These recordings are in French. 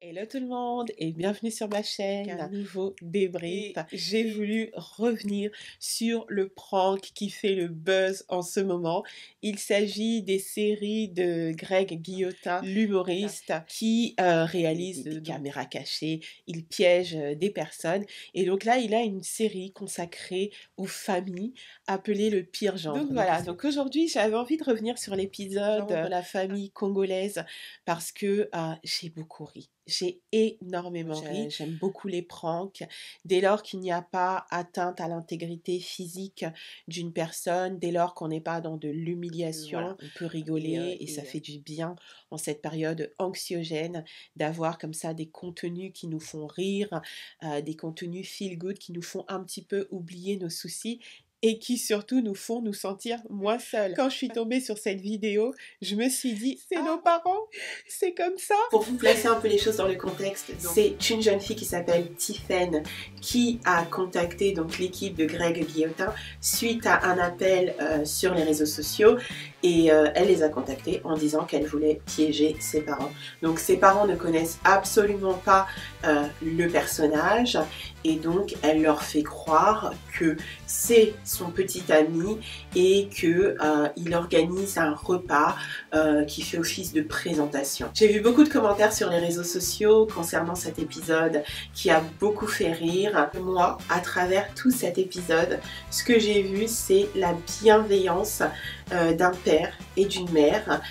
Hello tout le monde et bienvenue sur ma chaîne, un nouveau débrief. J'ai voulu revenir sur le prank qui fait le buzz en ce moment. Il s'agit des séries de Greg Guillotin, l'humoriste, qui réalise des caméras cachées, il piège des personnes. Et donc là, il a une série consacrée aux familles appelée Le Pire Genre. Donc voilà, donc aujourd'hui j'avais envie de revenir sur l'épisode de la famille congolaise parce que j'ai beaucoup ri. J'ai énormément ri. J'aime beaucoup les pranks. Dès lors qu'il n'y a pas atteinte à l'intégrité physique d'une personne, dès lors qu'on n'est pas dans de l'humiliation, voilà, on peut rigoler et ça fait du bien en cette période anxiogène d'avoir comme ça des contenus qui nous font rire, des contenus feel good qui nous font un petit peu oublier nos soucis et qui surtout nous font nous sentir moins seuls. Quand je suis tombée sur cette vidéo, je me suis dit, c'est nos parents, c'est comme ça. Pour vous placer un peu les choses dans le contexte, c'est une jeune fille qui s'appelle Tiffen qui a contacté donc l'équipe de Greg Guillotin suite à un appel sur les réseaux sociaux et elle les a contactés en disant qu'elle voulait piéger ses parents. Donc ses parents ne connaissent absolument pas le personnage et donc elle leur fait croire que c'est son petit ami et qu'il organise un repas qui fait office de présentation. J'ai vu beaucoup de commentaires sur les réseaux sociaux concernant cet épisode qui a beaucoup fait rire. Moi, à travers tout cet épisode, ce que j'ai vu, c'est la bienveillance d'un père et d'une mère,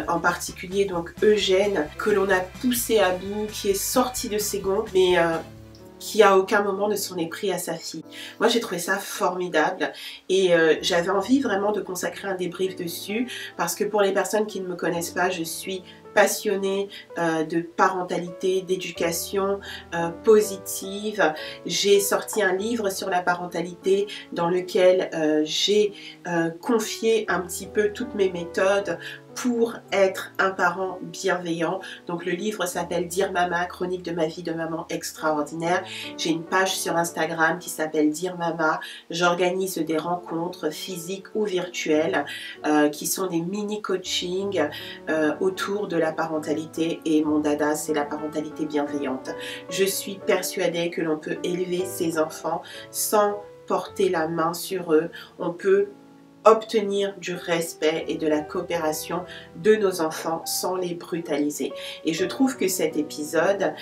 en particulier donc Eugène, que l'on a poussé à bout, qui est sorti de ses gonds, mais qui à aucun moment ne s'en est pris à sa fille. Moi j'ai trouvé ça formidable et j'avais envie vraiment de consacrer un débrief dessus parce que pour les personnes qui ne me connaissent pas, je suis passionnée de parentalité, d'éducation positive. J'ai sorti un livre sur la parentalité dans lequel j'ai confié un petit peu toutes mes méthodes pour être un parent bienveillant. Donc le livre s'appelle Dear Mama, chronique de ma vie de maman extraordinaire. J'ai une page sur Instagram qui s'appelle Dear Mama. J'organise des rencontres physiques ou virtuelles qui sont des mini coachings autour de la parentalité et mon dada c'est la parentalité bienveillante. Je suis persuadée que l'on peut élever ses enfants sans porter la main sur eux. On peut obtenir du respect et de la coopération de nos enfants sans les brutaliser. Et je trouve que cet épisode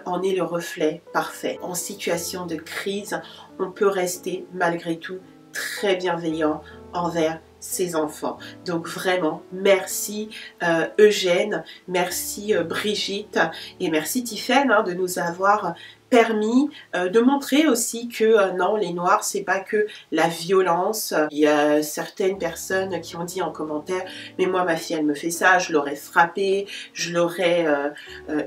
en est le reflet parfait. En situation de crise, on peut rester malgré tout très bienveillant envers ses enfants. Donc vraiment, merci Eugène, merci Brigitte et merci Tiffen de nous avoir permis de montrer aussi que non, les noirs c'est pas que la violence. Il y a certaines personnes qui ont dit en commentaire mais moi ma fille elle me fait ça, je l'aurais frappée, je l'aurais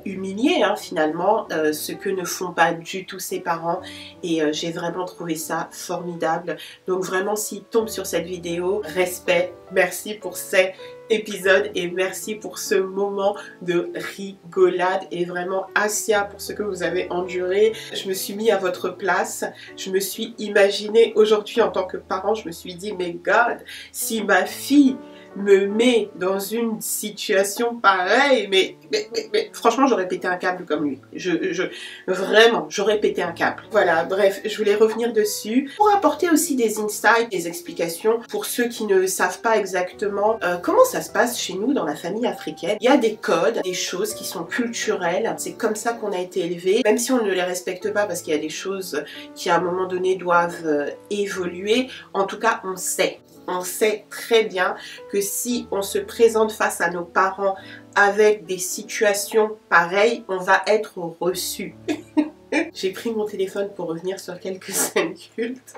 humiliée finalement, ce que ne font pas du tout ses parents et j'ai vraiment trouvé ça formidable. Donc vraiment s'ils tombent sur cette vidéo, respect, merci pour cet épisode et merci pour ce moment de rigolade et vraiment Asia pour ce que vous avez enduré. Je me suis mis à votre place, je me suis imaginé aujourd'hui en tant que parent, je me suis dit mais God, si ma fille me met dans une situation pareille, mais franchement j'aurais pété un câble comme lui. Vraiment, j'aurais pété un câble. Voilà, bref, je voulais revenir dessus pour apporter aussi des insights, des explications pour ceux qui ne savent pas exactement comment ça se passe chez nous dans la famille africaine. Il y a des codes, des choses qui sont culturelles, c'est comme ça qu'on a été élevé, même si on ne les respecte pas parce qu'il y a des choses qui à un moment donné doivent évoluer, en tout cas on sait. On sait très bien que si on se présente face à nos parents avec des situations pareilles, on va être reçu. J'ai pris mon téléphone pour revenir sur quelques scènes cultes.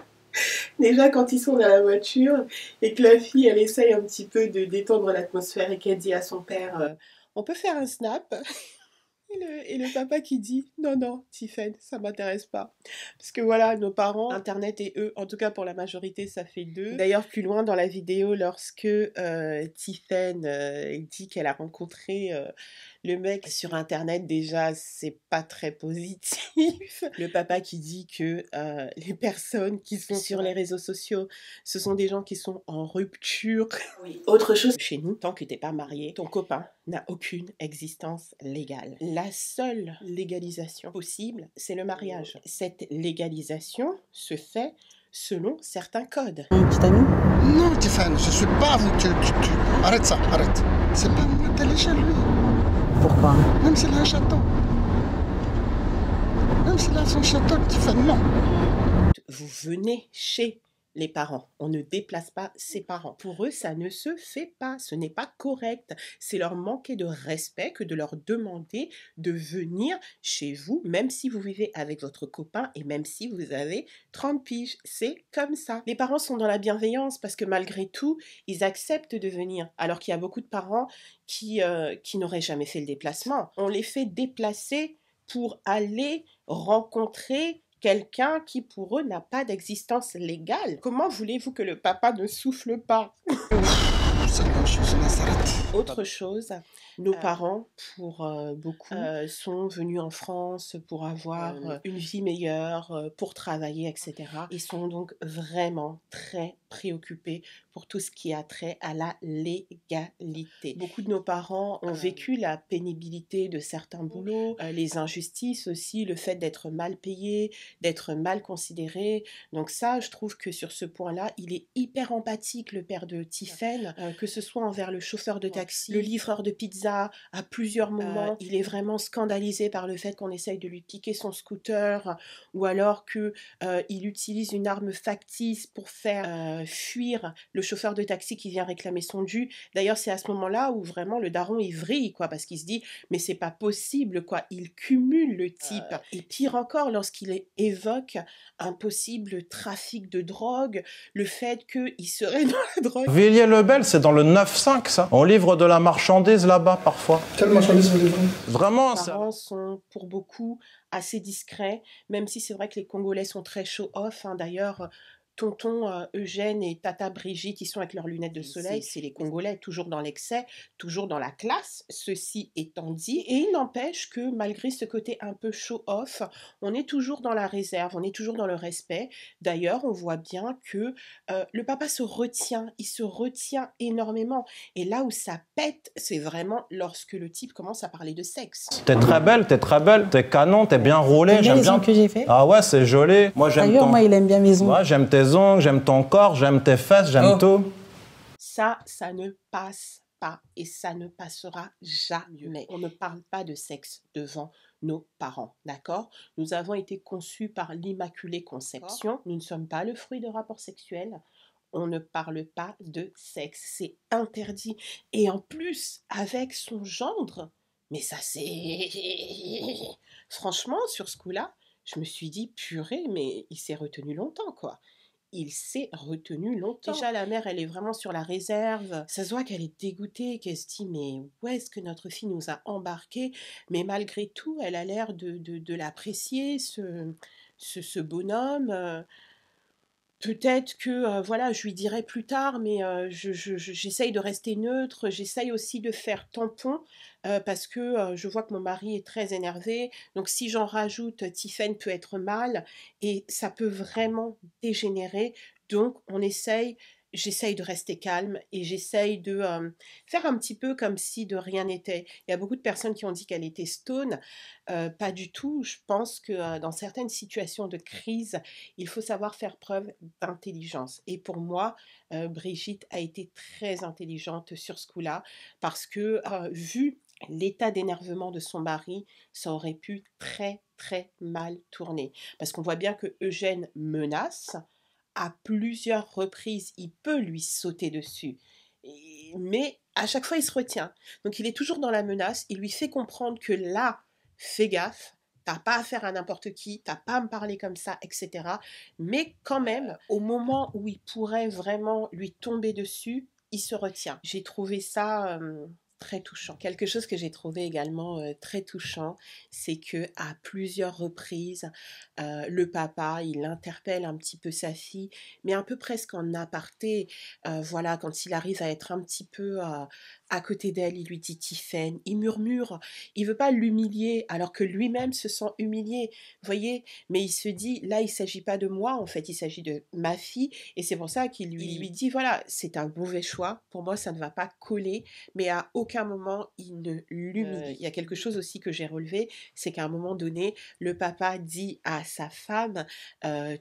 Déjà quand ils sont dans la voiture et que la fille elle essaye un petit peu de détendre l'atmosphère et qu'elle dit à son père on peut faire un snap? Et le papa qui dit non non Tiffen ça m'intéresse pas parce que voilà nos parents internet et eux en tout cas pour la majorité ça fait deux. D'ailleurs plus loin dans la vidéo lorsque Tiffen dit qu'elle a rencontré le mec sur internet, déjà c'est pas très positif. Le papa qui dit que les personnes qui sont sur les réseaux sociaux ce sont des gens qui sont en rupture. Oui, autre chose, chez nous, tant que t'es pas marié, ton copain n'a aucune existence légale. La seule légalisation possible, c'est le mariage. Cette légalisation se fait selon certains codes. Un petit ami? Non, Tiffany, je suis pas vous. Arrête ça, arrête. C'est pas moi d'aller chez lui. Pourquoi? Même s'il a un château. Même s'il a son château, Tiffany, non. Vous venez chez les parents. On ne déplace pas ses parents. Pour eux, ça ne se fait pas. Ce n'est pas correct. C'est leur manquer de respect que de leur demander de venir chez vous, même si vous vivez avec votre copain et même si vous avez 30 piges. C'est comme ça. Les parents sont dans la bienveillance parce que malgré tout, ils acceptent de venir. Alors qu'il y a beaucoup de parents qui n'auraient jamais fait le déplacement. On les fait déplacer pour aller rencontrer quelqu'un qui pour eux n'a pas d'existence légale. Comment voulez-vous que le papa ne souffle pas? Autre chose, nos parents, pour beaucoup, sont venus en France pour avoir une vie meilleure, pour travailler, etc. Ils sont donc vraiment très préoccupés pour tout ce qui a trait à la légalité. Beaucoup de nos parents ont vécu la pénibilité de certains boulots, les injustices aussi, le fait d'être mal payé, d'être mal considéré. Donc ça, je trouve que sur ce point-là, il est hyper empathique, le père de Tiffen, que ce soit envers le chauffeur de taxi, le livreur de pizza, à plusieurs moments. Il est vraiment scandalisé par le fait qu'on essaye de lui piquer son scooter ou alors qu'il utilise une arme factice pour faire fuir le chauffeur de taxi qui vient réclamer son dû. D'ailleurs, c'est à ce moment-là où vraiment le daron il vrille, quoi, parce qu'il se dit « mais c'est pas possible, quoi ». Il cumule le type. Et pire encore, lorsqu'il évoque un possible trafic de drogue, le fait qu'il serait dans la drogue. Villiers-le-Bel, c'est dans le 9-5, ça. On livre de la marchandise là-bas, parfois. Quelle marchandise vous livrez? Vraiment, Les parents sont pour beaucoup assez discrets, même si c'est vrai que les Congolais sont très show-off. D'ailleurs, tonton Eugène et tata Brigitte, ils sont avec leurs lunettes de soleil. C'est les Congolais, toujours dans l'excès, toujours dans la classe, ceci étant dit. Et il n'empêche que malgré ce côté un peu show-off, on est toujours dans la réserve, on est toujours dans le respect. D'ailleurs, on voit bien que le papa se retient, il se retient énormément. Et là où ça pète, c'est vraiment lorsque le type commence à parler de sexe. t'es très belle, t'es canon, t'es bien roulé. J'aime bien les ongles que j'ai fait. Ah ouais, c'est joli. Moi, j'aime D'ailleurs, moi, il aime bien mes ongles. Ouais, j'aime tes ongles, j'aime ton corps, j'aime tes fesses, j'aime tout. Ça ne passe pas et ça ne passera jamais. On ne parle pas de sexe devant nos parents, d'accord? Nous avons été conçus par l'Immaculée Conception. Nous ne sommes pas le fruit de rapports sexuels. On ne parle pas de sexe, c'est interdit. Et en plus, avec son gendre, mais ça c'est... Franchement, sur ce coup-là, je me suis dit, purée, mais il s'est retenu longtemps, quoi. Il s'est retenu longtemps. Déjà, la mère, elle est vraiment sur la réserve. Ça se voit qu'elle est dégoûtée, qu'elle se dit, mais où est-ce que notre fille nous a embarqués? Mais malgré tout, elle a l'air de l'apprécier, ce bonhomme. Peut-être que, voilà, je lui dirai plus tard, mais j'essaye de rester neutre, j'essaye aussi de faire tampon, parce que je vois que mon mari est très énervé. Donc si j'en rajoute, Tiffen peut être mal et ça peut vraiment dégénérer. Donc j'essaye de rester calme et j'essaye de faire un petit peu comme si de rien n'était. Il y a beaucoup de personnes qui ont dit qu'elle était stone. Pas du tout. Je pense que dans certaines situations de crise, il faut savoir faire preuve d'intelligence. Et pour moi, Brigitte a été très intelligente sur ce coup-là parce que vu l'état d'énervement de son mari, ça aurait pu très très mal tourner. Parce qu'on voit bien que Eugène menace à plusieurs reprises, il peut lui sauter dessus. Mais à chaque fois, il se retient. Donc il est toujours dans la menace, il lui fait comprendre que là, fais gaffe, t'as pas affaire à n'importe qui, t'as pas à me parler comme ça, etc. Mais quand même, au moment où il pourrait vraiment lui tomber dessus, il se retient. J'ai trouvé ça très touchant. Quelque chose que j'ai trouvé également très touchant, c'est que à plusieurs reprises, le papa, il interpelle un petit peu sa fille, mais un peu presque en aparté. Voilà, quand il arrive à être un petit peu à côté d'elle, il lui dit: «Tiphaine», il murmure, il veut pas l'humilier alors que lui-même se sent humilié, voyez? Mais il se dit: «Là, il s'agit pas de moi, en fait, il s'agit de ma fille» et c'est pour ça qu'il lui dit: «Voilà, c'est un mauvais choix, pour moi, ça ne va pas coller», mais à aucun moment, il ne l'humilie. Il y a quelque chose aussi que j'ai relevé, c'est qu'à un moment donné, le papa dit à sa femme,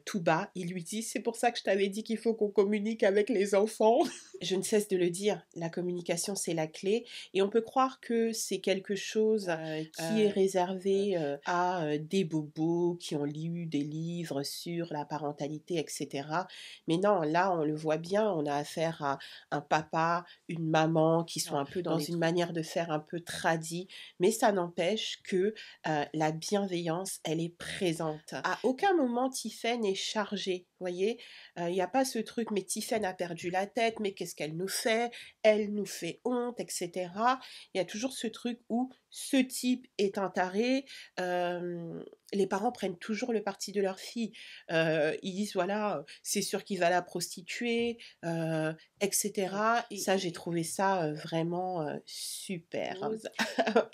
tout bas, il lui dit: «C'est pour ça que je t'avais dit qu'il faut qu'on communique avec les enfants». Je ne cesse de le dire, la communication, c'est la clé et on peut croire que c'est quelque chose, qui est réservé, à, des bobos qui ont lu des livres sur la parentalité et cetera. Mais non, là, on le voit bien, on a affaire à un papa, une maman qui sont un peu dans une manière de faire un peu tradie, mais ça n'empêche que, la bienveillance, elle est présente. À aucun moment Tiphaine est chargée, voyez? Il y a pas ce truc: «Mais Tiphaine a perdu la tête, mais qu'est-ce qu'elle nous fait? Elle nous fait honte» et cetera. Il y a toujours ce truc où ce type est un taré, les parents prennent toujours le parti de leur fille. Ils disent: «Voilà, c'est sûr qu'il va la prostituer», et cetera et ça, j'ai trouvé ça, vraiment, super.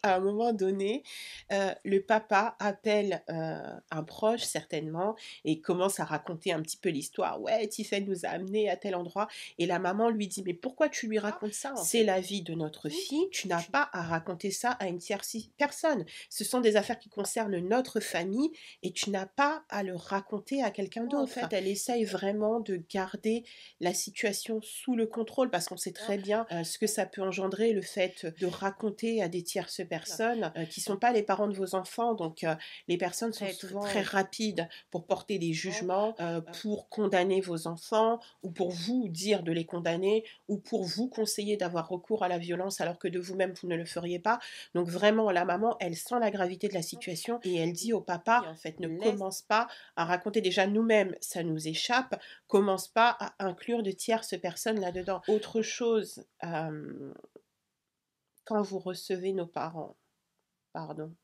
À un moment donné, le papa appelle, un proche certainement et commence à raconter un petit peu l'histoire. «Ouais, Tiphaine nous a amenés à tel endroit» et la maman lui dit: «Mais pourquoi tu lui racontes ça, en fait? C'est la vie de notre fille, tu n'as pas à raconter ça à une tierce personne. Ce sont des affaires qui concernent notre famille et tu n'as pas à le raconter à quelqu'un d'autre». En fait, elle essaye vraiment de garder la situation sous le contrôle parce qu'on sait très bien, ce que ça peut engendrer, le fait de raconter à des tierces personnes, qui sont pas les parents de vos enfants. Donc, les personnes sont souvent très rapides pour porter des jugements, pour condamner vos enfants ou pour vous dire de les condamner ou pour vous conseiller d'avoir recours à la violence alors que de vous-même vous ne le feriez pas. Donc vraiment la maman, elle sent la gravité de la situation et elle dit au papa: «En fait, ne commence pas à raconter, déjà nous-mêmes, ça nous échappe, commence pas à inclure de tierces personnes là-dedans». Autre chose, quand vous recevez nos parents, pardon,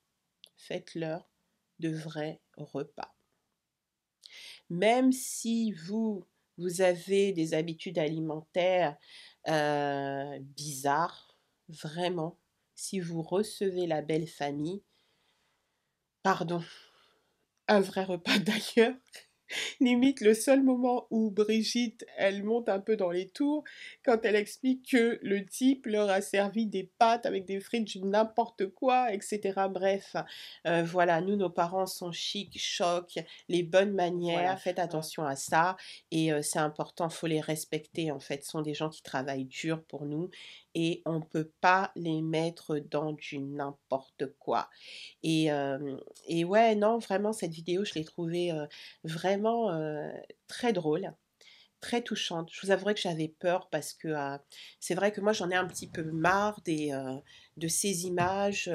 faites-leur de vrais repas. Même si vous avez des habitudes alimentaires, bizarres, vraiment, si vous recevez la belle famille, pardon, un vrai repas d'ailleurs. Limite, le seul moment où Brigitte, elle monte un peu dans les tours, quand elle explique que le type leur a servi des pâtes avec des frites, du n'importe quoi, et cetera. Bref, voilà, nous, nos parents sont chic, choc, les bonnes manières, voilà, faites attention à ça et c'est important, faut les respecter, en fait. Ce sont des gens qui travaillent dur pour nous et on peut pas les mettre dans du n'importe quoi et ouais, non, vraiment, cette vidéo, je l'ai trouvée, vraiment, très drôle, très touchante. Je vous avouerai que j'avais peur parce que, c'est vrai que moi j'en ai un petit peu marre de ces images,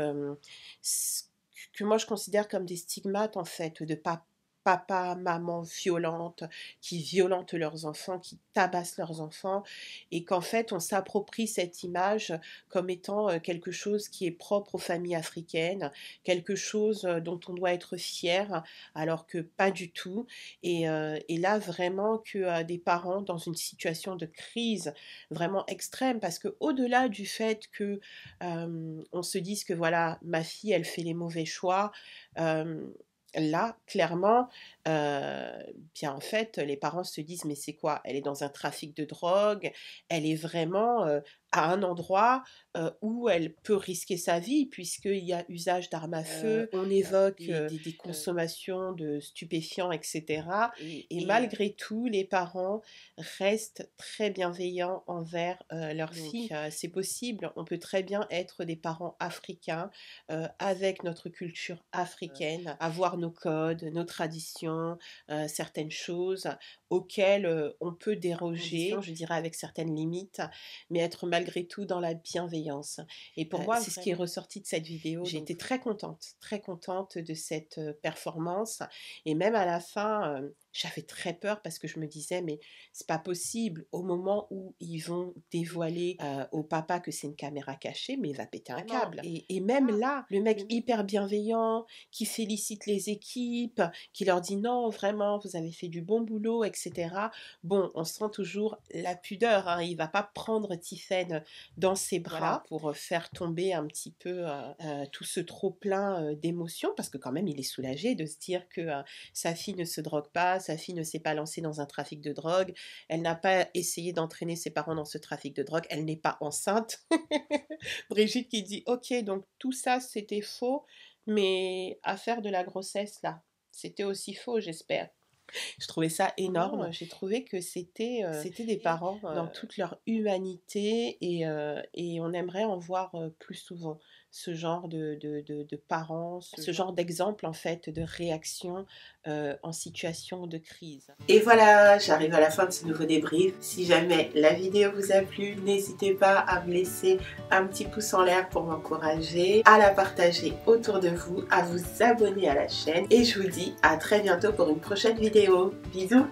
s que moi je considère comme des stigmates en fait, de papa, maman violentes, qui violentent leurs enfants, qui tabassent leurs enfants et qu'en fait on s'approprie cette image comme étant, quelque chose qui est propre aux familles africaines, quelque chose, dont on doit être fier, alors que pas du tout et là vraiment que, des parents dans une situation de crise vraiment extrême parce qu'au-delà du fait que, on se dise que voilà, ma fille elle fait les mauvais choix, hem, là clairement, bien en fait les parents se disent: «Mais c'est quoi? Elle est dans un trafic de drogue, elle est vraiment, à un endroit, où elle peut risquer sa vie puisqu'il y a usage d'armes à feu». On évoque, des consommations de stupéfiants et cetera et malgré tout, les parents restent très bienveillants envers, leur fille. C'est possible, on peut très bien être des parents africains, avec notre culture africaine, avoir nos codes, nos traditions, certaines choses auxquelles, on peut déroger, je dirais avec certaines limites, mais être malgré tout dans la bienveillance et pour moi, c'est ce qui est ressorti de cette vidéo. J'ai été très contente de cette, performance et même à la fin, J'avais très peur parce que je me disais, mais c'est pas possible. Au moment où ils vont dévoiler au papa que c'est une caméra cachée, mais il va péter un câble. Et même là, le mec hyper bienveillant, qui félicite les équipes, qui leur dit non, vraiment, vous avez fait du bon boulot, etc. Bon, on sent toujours la pudeur, hein. Il va pas prendre Tiphaine dans ses bras pour faire tomber un petit peu tout ce trop-plein d'émotions, parce que quand même, il est soulagé de se dire que sa fille ne se drogue pas, sa fille ne s'est pas lancée dans un trafic de drogue, elle n'a pas essayé d'entraîner ses parents dans ce trafic de drogue, elle n'est pas enceinte. Brigitte qui dit, ok, donc tout ça c'était faux, mais à faire de la grossesse là, c'était aussi faux, j'espère. Je trouvais ça énorme. J'ai trouvé que c'était des parents dans toute leur humanité et on aimerait en voir plus souvent ce genre de parents, ce genre d'exemple en fait de réaction en situation de crise. Et voilà, j'arrive à la fin de ce nouveau débrief. Si jamais la vidéo vous a plu, n'hésitez pas à me laisser un petit pouce en l'air pour m'encourager, à la partager autour de vous, à vous abonner à la chaîne et je vous dis à très bientôt pour une prochaine vidéo. Bisous!